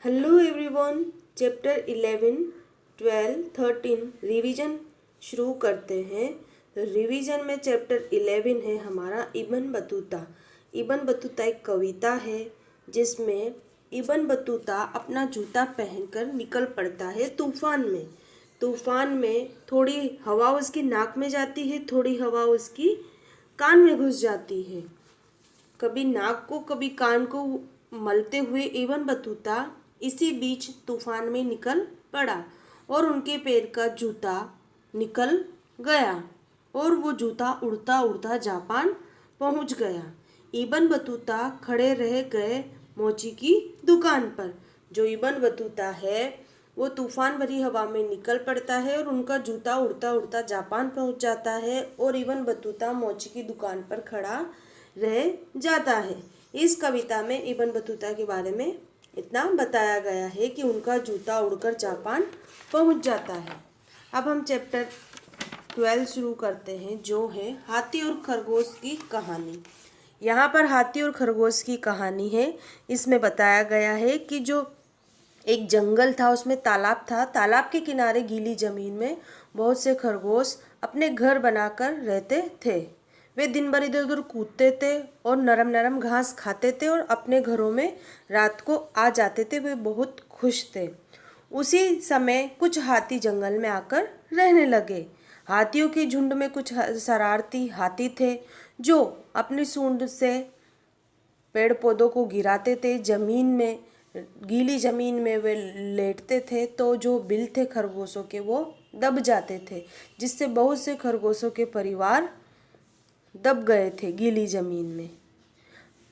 Hello everyone. Chapter 11, 12, 13 revision शुरू करते हैं। तो रिवीजन में चैप्टर 11 है हमारा इब्न बतूता। इब्न बतूता एक कविता है जिसमें इब्न बतूता अपना जूता पहनकर निकल पड़ता है तूफान में। तूफान में थोड़ी हवा उसकी नाक में जाती है, थोड़ी हवा उसकी कान में घुस जाती है। कभी नाक को कभी कान को मलते हुए इब्न बतूता इसी बीच तूफान में निकल पड़ा और उनके पैर का जूता निकल गया और वो जूता उड़ता उड़ता जापान पहुंच गया। इब्न बतूता खड़े रह गए मोची की दुकान पर। जो इब्न बतूता है वो तूफान भरी हवा में निकल पड़ता है और उनका जूता उड़ता उड़ता जापान पहुंच जाता है और इब्न बतूता मोची की दुकान पर खड़ा रह जाता है। इस कविता में इब्न बतूता के बारे में इतना बताया गया है कि उनका जूता उड़कर जापान पहुंच जाता है। अब हम चैप्टर 12 शुरू करते हैं जो है हाथी और खरगोश की कहानी। यहाँ पर हाथी और खरगोश की कहानी है। इसमें बताया गया है कि जो एक जंगल था उसमें तालाब था। तालाब के किनारे गीली जमीन में बहुत से खरगोश अपने घर बनाकर रहते थे। वे दिन भर इधर उधर कूदते थे और नरम नरम घास खाते थे और अपने घरों में रात को आ जाते थे। वे बहुत खुश थे। उसी समय कुछ हाथी जंगल में आकर रहने लगे। हाथियों के झुंड में कुछ शरारती हाथी थे जो अपनी सूंड से पेड़ पौधों को गिराते थे। जमीन में गीली जमीन में वे लेटते थे तो जो बिल थे खरगोशों के वो दब जाते थे, जिससे बहुत से खरगोशों के परिवार दब गए थे गीली जमीन में।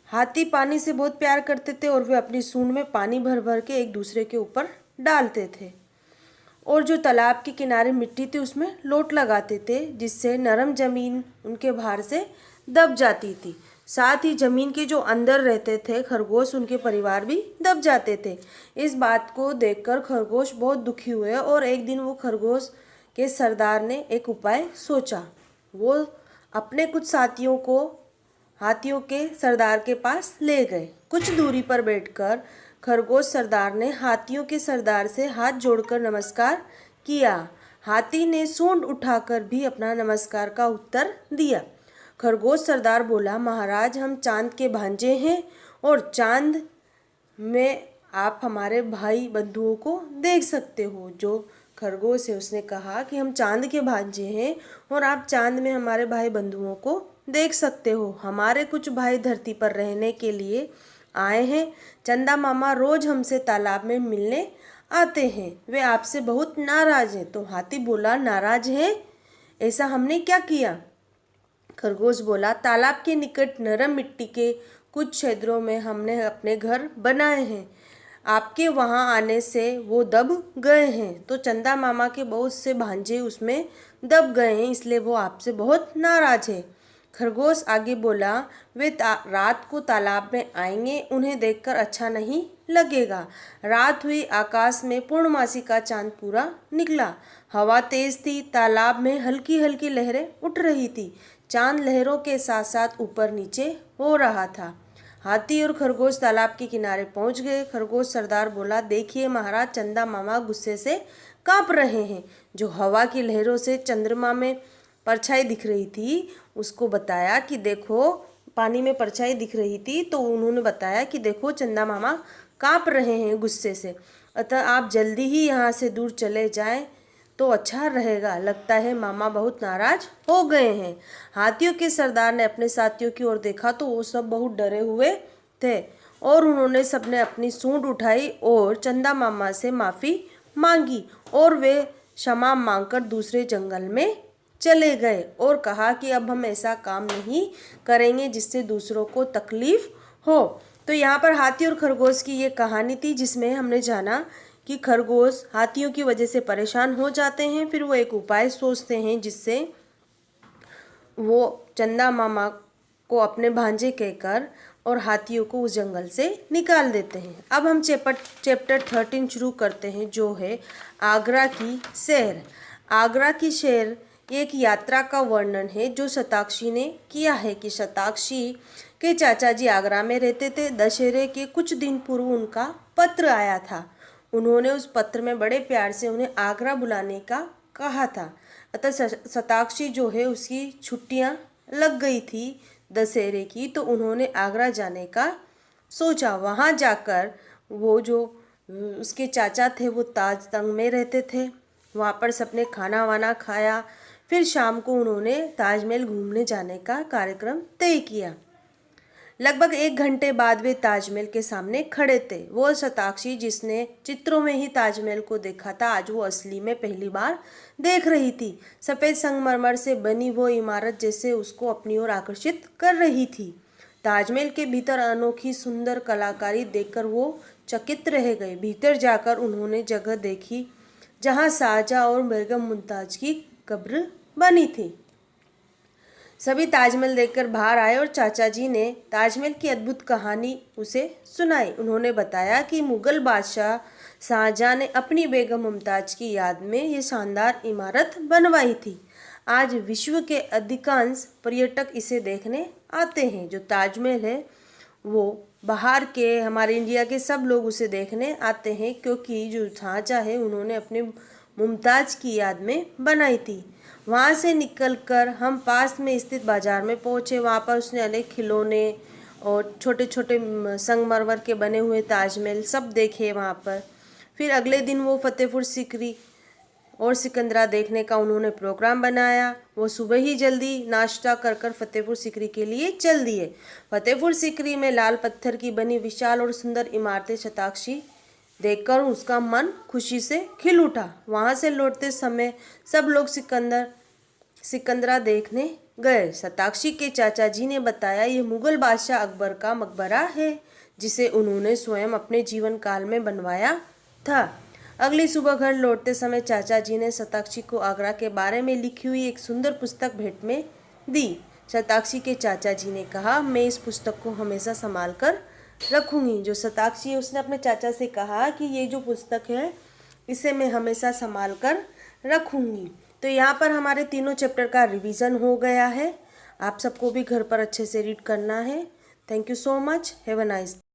हाथी पानी से बहुत प्यार करते थे और वे अपनी सूंड में पानी भर भर के एक दूसरे के ऊपर डालते थे और जो तालाब के किनारे मिट्टी थी उसमें लोट लगाते थे, जिससे नरम जमीन उनके भार से दब जाती थी। साथ ही जमीन के जो अंदर रहते थे खरगोश, उनके परिवार भी दब जाते थे। इस बात को देखकर खरगोश बहुत दुखी हुए और एक दिन वो खरगोश के सरदार ने एक उपाय सोचा। वो अपने कुछ साथियों को हाथियों के सरदार के पास ले गए। कुछ दूरी पर बैठकर खरगोश सरदार ने हाथियों के सरदार से हाथ जोड़कर नमस्कार किया। हाथी ने सूंड उठाकर भी अपना नमस्कार का उत्तर दिया। खरगोश सरदार बोला, महाराज हम चांद के भांजे हैं और चांद में आप हमारे भाई बंधुओं को देख सकते हो। जो खरगोश है उसने कहा कि हम चांद के भांजे हैं और आप चांद में हमारे भाई बंधुओं को देख सकते हो। हमारे कुछ भाई धरती पर रहने के लिए आए हैं। चंदा मामा रोज हमसे तालाब में मिलने आते हैं। वे आपसे बहुत नाराज हैं। तो हाथी बोला, नाराज हैं? ऐसा हमने क्या किया? खरगोश बोला, तालाब के निकट नरम मिट्टी के कुछ क्षेत्रों में हमने अपने घर बनाए हैं। आपके वहाँ आने से वो दब गए हैं। तो चंदा मामा के बहुत से भांजे उसमें दब गए हैं, इसलिए वो आपसे बहुत नाराज है। खरगोश आगे बोला, वे रात को तालाब में आएंगे, उन्हें देखकर अच्छा नहीं लगेगा। रात हुई, आकाश में पूर्णमासी का चांद पूरा निकला। हवा तेज थी, तालाब में हल्की हल्की लहरें उठ रही थी। चांद लहरों के साथ साथ ऊपर नीचे हो रहा था। हाथी और खरगोश तालाब के किनारे पहुंच गए। खरगोश सरदार बोला, देखिए महाराज, चंदा मामा गुस्से से कांप रहे हैं। जो हवा की लहरों से चंद्रमा में परछाई दिख रही थी उसको बताया कि देखो, पानी में परछाई दिख रही थी तो उन्होंने बताया कि देखो चंदा मामा कांप रहे हैं गुस्से से, अतः आप जल्दी ही यहाँ से दूर चले जाएं तो अच्छा रहेगा। लगता है मामा बहुत नाराज हो गए हैं। हाथियों के सरदार ने अपने साथियों की ओर देखा तो वो सब बहुत डरे हुए थे और उन्होंने सबने अपनी सूंड उठाई और चंदा मामा से माफ़ी मांगी और वे क्षमा मांगकर दूसरे जंगल में चले गए और कहा कि अब हम ऐसा काम नहीं करेंगे जिससे दूसरों को तकलीफ हो। तो यहाँ पर हाथी और खरगोश की ये कहानी थी, जिसमें हमने जाना कि खरगोश हाथियों की वजह से परेशान हो जाते हैं। फिर वो एक उपाय सोचते हैं जिससे वो चंदा मामा को अपने भांजे कहकर और हाथियों को उस जंगल से निकाल देते हैं। अब हम चैप्टर 13 शुरू करते हैं जो है आगरा की सैर। आगरा की सैर एक यात्रा का वर्णन है जो शताक्षी ने किया है कि शताक्षी के चाचा जी आगरा में रहते थे। दशहरे के कुछ दिन पूर्व उनका पत्र आया था। उन्होंने उस पत्र में बड़े प्यार से उन्हें आगरा बुलाने का कहा था। अतः शताक्षी जो है उसकी छुट्टियां लग गई थी दशहरे की, तो उन्होंने आगरा जाने का सोचा। वहाँ जाकर वो जो उसके चाचा थे वो ताज तंग में रहते थे, वहाँ पर सबने खाना वाना खाया। फिर शाम को उन्होंने ताजमहल घूमने जाने का कार्यक्रम तय किया। लगभग 1 घंटे बाद वे ताजमहल के सामने खड़े थे। वो शताक्षी जिसने चित्रों में ही ताजमहल को देखा था, आज वो असली में पहली बार देख रही थी। सफ़ेद संगमरमर से बनी वो इमारत जैसे उसको अपनी ओर आकर्षित कर रही थी। ताजमहल के भीतर अनोखी सुंदर कलाकारी देखकर वो चकित रह गए। भीतर जाकर उन्होंने जगह देखी जहाँ शाहजहां और बेगम मुमताज की कब्र बनी थी। सभी ताजमहल देखकर बाहर आए और चाचा जी ने ताजमहल की अद्भुत कहानी उसे सुनाई। उन्होंने बताया कि मुगल बादशाह शाहजहां ने अपनी बेगम मुमताज की याद में ये शानदार इमारत बनवाई थी। आज विश्व के अधिकांश पर्यटक इसे देखने आते हैं। जो ताजमहल है वो बाहर के, हमारे इंडिया के सब लोग उसे देखने आते हैं, क्योंकि जो शाहजहां है उन्होंने अपने मुमताज़ की याद में बनाई थी। वहाँ से निकलकर हम पास में स्थित बाजार में पहुँचे। वहाँ पर उसने अनेक खिलौने और छोटे छोटे संगमरमर के बने हुए ताजमहल सब देखे वहाँ पर। फिर अगले दिन वो फतेहपुर सीकरी और सिकंदरा देखने का उन्होंने प्रोग्राम बनाया। वो सुबह ही जल्दी नाश्ता कर कर फतेहपुर सीकरी के लिए चल दिए। फतेहपुर सीकरी में लाल पत्थर की बनी विशाल और सुंदर इमारतें शताक्षी देखकर उसका मन खुशी से खिल उठा। वहाँ से लौटते समय सब लोग सिकंदरा देखने गए। शताक्षी के चाचा जी ने बताया, ये मुगल बादशाह अकबर का मकबरा है जिसे उन्होंने स्वयं अपने जीवन काल में बनवाया था। अगली सुबह घर लौटते समय चाचा जी ने शताक्षी को आगरा के बारे में लिखी हुई एक सुंदर पुस्तक भेंट में दी। शताक्षी के चाचा जी ने कहा, मैं इस पुस्तक को हमेशा संभाल कर रखूंगी। जो शताक्षी है उसने अपने चाचा से कहा कि ये जो पुस्तक है इसे मैं हमेशा संभाल कर रखूंगी। तो यहाँ पर हमारे तीनों चैप्टर का रिवीजन हो गया है। आप सबको भी घर पर अच्छे से रीड करना है। Thank you so much. Have a nice